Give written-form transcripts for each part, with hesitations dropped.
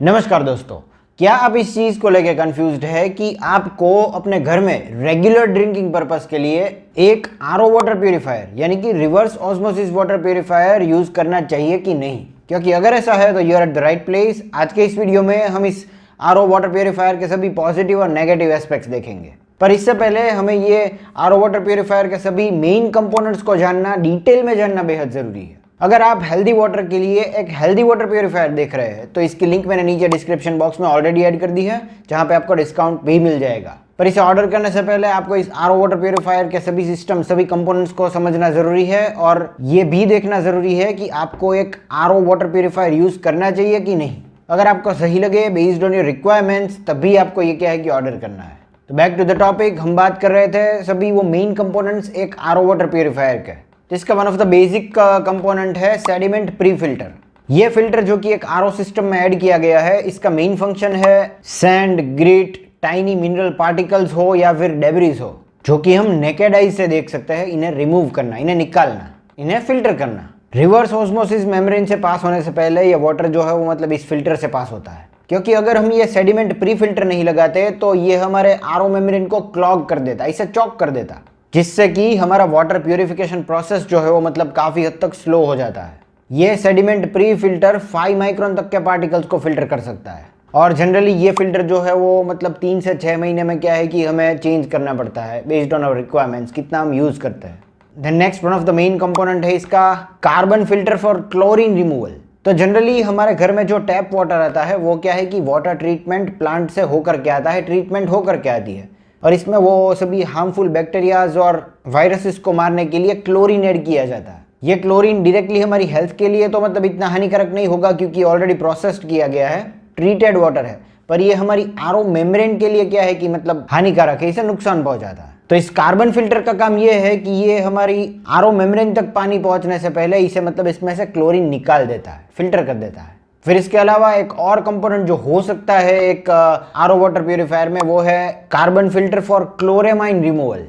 नमस्कार दोस्तों, क्या आप इस चीज़ को लेकर कंफ्यूज्ड है कि आपको अपने घर में रेगुलर ड्रिंकिंग पर्पस के लिए एक आरओ वाटर प्यूरिफायर यानी कि reverse osmosis water purifier use करना चाहिए कि नहीं? क्योंकि अगर ऐसा है तो you are at the right place. आज के इस वीडियो में हम इस आरओ वाटर प्यूरिफायर के सभी पॉजिटिव और नेगेटिव एस्पेक्ट्स देखेंगे। पर इससे पहले हमें ये आरओ वाटर प्यूरिफायर के सभी मेन कंपोनेंट्स को जानना, डिटेल में जानना बेहद ज़रूरी है। अगर आप हेल्दी वाटर के लिए एक हेल्दी वाटर प्यूरिफायर देख रहे हैं तो इसकी लिंक मैंने नीचे डिस्क्रिप्शन बॉक्स में ऑलरेडी ऐड कर दी है, जहां पे आपको डिस्काउंट भी मिल जाएगा। पर इसे ऑर्डर करने से पहले आपको इस आरओ वाटर प्यूरिफायर के सभी सिस्टम, सभी कंपोनेंट्स को समझना जरूरी है और ये भी देखना जरूरी है कि आपको एक आरओ वाटर प्यूरिफायर यूज करना चाहिए कि नहीं। अगर आपको सही लगे बेस्ड ऑन योर रिक्वायरमेंट्स, तभी आपको ये क्या है कि ऑर्डर करना है। तो बैक टू द टॉपिक, हम बात कर रहे थे सभी वो मेन कंपोनेंट्स एक आरओ वाटर प्यूरिफायर के, जिसका one of the basic component है सेडिमेंट प्री फिल्टर। ये फिल्टर जो कि एक आरओ सिस्टम में ऐड किया गया है, इसका मेन फंक्शन है sand, grit, tiny mineral particles हो या फिर डेब्रिस हो, जो कि हम नेकेड आइज से देख सकते हैं, इन्हें रिमूव करना, इन्हें निकालना, इन्हें फिल्टर करना। रिवर्स ऑस्मोसिस मेम्ब्रेन से पास होने से पहले ये वाटर जो है वो मतलब इस फिल्टर से पास होता है, क्योंकि अगर हम ये सेडिमेंट प्री फिल्टर नहीं लगाते तो ये हमारे आरओ मेम्ब्रेन को क्लॉग कर देता, इसे चॉक कर देता, जिससे कि हमारा वाटर प्यूरिफिकेशन प्रोसेस जो है वो मतलब काफ़ी हद तक स्लो हो जाता है। ये सेडिमेंट प्री फिल्टर 5 माइक्रोन तक के पार्टिकल्स को फिल्टर कर सकता है और जनरली ये फिल्टर जो है वो मतलब 3 से 6 महीने में क्या है कि हमें चेंज करना पड़ता है बेस्ड ऑन आवर रिक्वायरमेंट्स, कितना हम यूज़ करते हैं। Then next one of the main component है इसका carbon filter for chlorine removal. तो जनरली हमारे घर में जो टैप वाटर आता है वो क्या है कि वाटर ट्रीटमेंट प्लांट से होकर के आता है, ट्रीटमेंट होकर के आती है, और इसमें वो सभी हार्मफुल बैक्टीरियाज और वायरसेस को मारने के लिए क्लोरीन ऐड किया जाता है। ये क्लोरीन डायरेक्टली हमारी हेल्थ के लिए तो मतलब इतना हानिकारक नहीं होगा क्योंकि ऑलरेडी प्रोसेस्ड किया गया है, ट्रीटेड वाटर है, पर ये हमारी आरओ मेम्ब्रेन के लिए क्या है कि मतलब हानिकारक है, इसे नुकसान पहुंचाता है। तो इस कार्बन फिल्टर का काम ये है कि ये हमारी आरओ मेम्ब्रेन तक पानी पहुंचने से पहले इसे मतलब इसमें से क्लोरीन निकाल देता है, फिल्टर कर देता है। फिर इसके अलावा एक और कंपोनेंट जो हो सकता है एक आरओ वाटर प्यूरिफायर में, वो है कार्बन फिल्टर फॉर क्लोरेमाइन रिमूवल।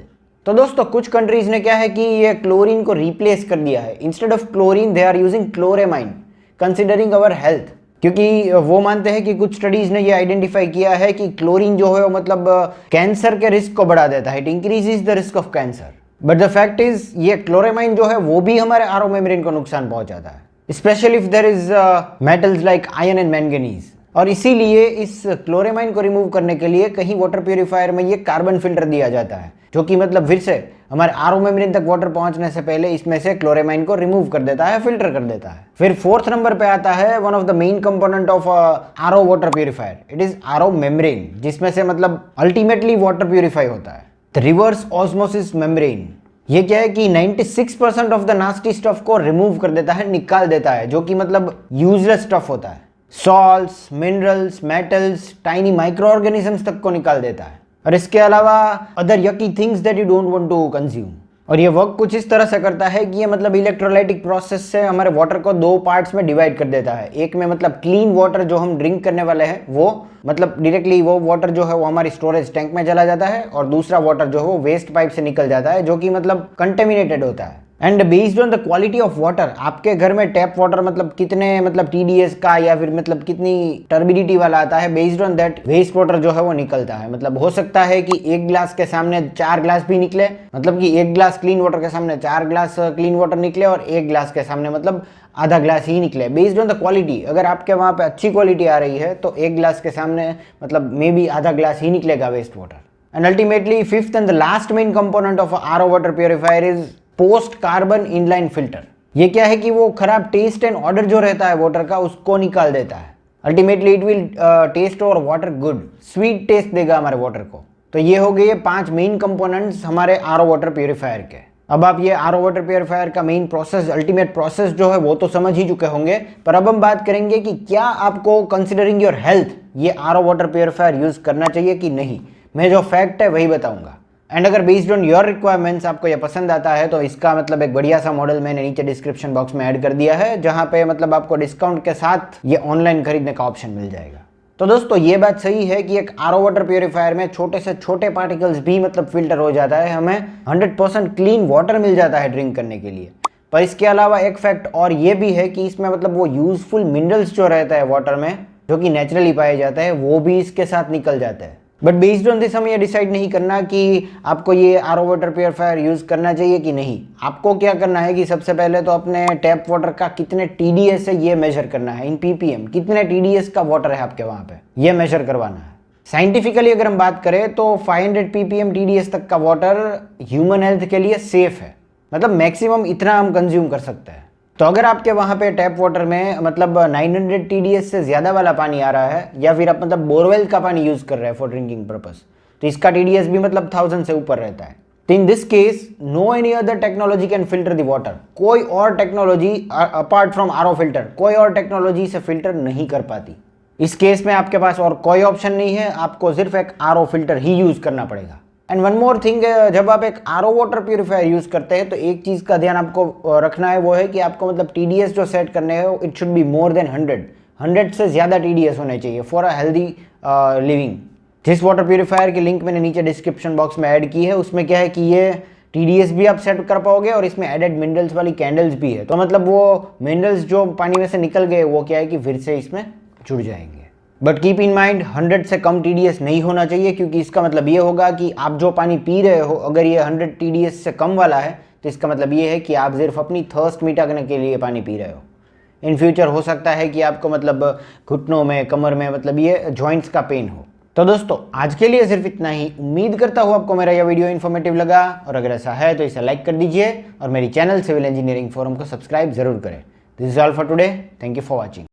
तो दोस्तों कुछ कंट्रीज ने क्या है कि ये क्लोरीन को रिप्लेस कर दिया है, instead of chlorine they are using chloramine considering our health, क्योंकि वो मानते हैं कि कुछ स्टडीज ने ये आइडेंटिफाई किया है कि क्लोरीन जो है वो मतलब कैंसर के रिस्क को बढ़ा देता है, it increases the risk of cancer. But the fact is ये क्लोरेमाइन जो है वो भी हमारे आरओ मेम्ब्रेन को नुकसान पहुंचाता है, specially if there is metals like iron and manganese. और इसीलिए इस क्लोरेमाइन को रिमूव करने के लिए कहीं वाटर प्यूरिफायर में ये कार्बन फिल्टर दिया जाता है, जो कि मतलब फिर से हमारे आरओ मेम्ब्रेन तक वाटर पहुंचने से पहले इसमें से क्लोरेमाइन को रिमूव कर देता है, फिल्टर कर देता है। फिर फोर्थ नंबर पे आता है one of the main component of RO water purifier, it is RO membrane, जिसमें से मतलब अल्टीमेटली वाटर प्यूरिफाई होता है, द रिवर्स ऑस्मोसिस मेम्ब्रेन। ये क्या है कि 96% ऑफ द नास्टी स्टफ को रिमूव कर देता है, निकाल देता है, जो कि मतलब यूजलेस स्टफ होता है, salts, minerals, metals, tiny micro organisms तक को निकाल देता है, और इसके अलावा other yucky things that you don't want to consume. और ये वर्क कुछ इस तरह से करता है कि ये मतलब इलेक्ट्रोलाइटिक प्रोसेस से हमारे वाटर को 2 पार्ट्स में डिवाइड कर देता है। एक में मतलब क्लीन वाटर जो हम ड्रिंक करने वाले हैं वो मतलब डायरेक्टली वो वाटर जो है वो हमारी स्टोरेज टैंक में चला जाता है, और दूसरा वाटर जो है वो वेस्ट पाइप से निकल जाता है, जो कि मतलब कंटेमिनेटेड होता है। And based on the quality of water, आपके घर में टैप वाटर मतलब कितने मतलब टीडीएस का या फिर मतलब कितनी टर्बिडिटी वाला आता है, based on that waste water जो है वो निकलता है। मतलब हो सकता है कि 1 ग्लास के सामने 4 ग्लास भी निकले, मतलब कि 1 ग्लास क्लीन वाटर के सामने 4 ग्लास क्लीन वाटर निकले, और 1 ग्लास के सामने मतलब आधा ग्लास ही निकले, बेस्ड ऑन द क्वालिटी। अगर आपके वहाँ पे अच्छी क्वालिटी आ रही है तो 1 ग्लास के सामने मतलब मे बी आधा ग्लास ही निकलेगा waste water. And ultimately fifth and the last main component of RO water purifier is post carbon inline filter. ये क्या है कि वो खराब टेस्ट एंड ऑर्डर जो रहता है वाटर का उसको निकाल देता है। अल्टीमेटली इट विल टेस्ट और वाटर गुड, स्वीट टेस्ट देगा हमारे वाटर को। तो ये हो गए 5 मेन कंपोनेंट्स हमारे आरओ वाटर प्यूरिफायर के। अब आप ये आरओ वाटर प्यूरिफायर का मेन प्रोसेस, अल्टीमेट प्रोसेस जो है वो तो समझ ही चुके होंगे, पर अब हम बात करेंगे कि क्या आपको कंसिडरिंग योर हेल्थ ये आरओ वाटर प्यूरिफायर यूज करना चाहिए कि नहीं। मैं जो फैक्ट है वही बताऊंगा, एंड अगर बेस्ड ऑन योर रिक्वायरमेंट्स आपको ये पसंद आता है तो इसका मतलब एक बढ़िया सा मॉडल मैंने नीचे डिस्क्रिप्शन बॉक्स में ऐड कर दिया है, जहां पे मतलब आपको डिस्काउंट के साथ ये ऑनलाइन खरीदने का ऑप्शन मिल जाएगा। तो दोस्तों ये बात सही है कि एक आरओ वाटर प्यूरिफायर में छोटे से छोटे पार्टिकल्स भी मतलब फिल्टर हो जाता है, हमें 100% क्लीन वाटर मिल जाता है ड्रिंक करने के लिए। पर इसके अलावा एक फैक्ट और ये भी है कि इसमें मतलब वो यूजफुल मिनरल्स जो रहता है वाटर में जो कि नेचुरली पाया जाता है वो भी इसके साथ निकल जाता है। बट बेस्ड ऑन दिस हमें ये डिसाइड नहीं करना कि आपको ये आरओ वाटर प्योरीफायर यूज़ करना चाहिए कि नहीं। आपको क्या करना है कि सबसे पहले तो अपने टैप वाटर का कितने टीडीएस है ये मेजर करना है इन पीपीएम, कितने टीडीएस का वाटर है आपके वहाँ पे, ये मेजर करवाना है। साइंटिफिकली अगर हम बात करें तो 500 ppm TDS तक का वाटर ह्यूमन हेल्थ के लिए सेफ है, मतलब मैक्सिमम इतना हम कंज्यूम कर सकते हैं। तो अगर आपके वहाँ पे टैप वाटर में मतलब 900 TDS से ज़्यादा वाला पानी आ रहा है या फिर आप मतलब बोरवेल का पानी यूज़ कर रहे हैं फॉर ड्रिंकिंग पर्पस, तो इसका TDS भी मतलब 1000 से ऊपर रहता है। तो in this case no any other technology can filter the water. कोई और technology apart from RO filter, कोई और टेक्नोलॉजी से फिल्टर नहीं कर पाती। इस केस में आपके पास और कोई ऑप्शन नहीं है, आपको सिर्फ एक आरओ फिल्टर ही यूज़ करना पड़ेगा। एंड वन मोर थिंग, जब आप एक आरओ वाटर प्यूरीफायर यूज़ करते हैं तो एक चीज़ का ध्यान आपको रखना है, वो है कि आपको मतलब टीडीएस जो सेट करने हैं it should be more than 100 से ज़्यादा टीडीएस होने चाहिए फॉर अ हेल्दी लिविंग। जिस वाटर प्यूरीफायर की लिंक मैंने नीचे डिस्क्रिप्शन बॉक्स में ऐड की है उसमें क्या है कि ये टीडीएस भी आप सेट कर पाओगे और इसमें एडेड मिनरल्स वाली कैंडल्स भी है। तो मतलब वो मिनरल्स जो पानी में से निकल गए वो क्या है कि फिर से इसमें जुड़ जाएंगे। बट कीप इन माइंड 100 से कम TDS नहीं होना चाहिए, क्योंकि इसका मतलब ये होगा कि आप जो पानी पी रहे हो अगर ये 100 TDS से कम वाला है तो इसका मतलब ये है कि आप सिर्फ अपनी थर्स्ट मिटाने के लिए पानी पी रहे हो। इन फ्यूचर हो सकता है कि आपको मतलब घुटनों में, कमर में मतलब ये जॉइंट्स का पेन हो। तो दोस्तों आज के लिए सिर्फ इतना ही। उम्मीद करता हूँ आपको मेरा यह वीडियो इन्फॉर्मेटिव लगा, और अगर ऐसा है तो इसे लाइक कर दीजिए और मेरी चैनल सिविल इंजीनियरिंग फोरम को सब्सक्राइब जरूर करें। This is all for today, thank you for watching.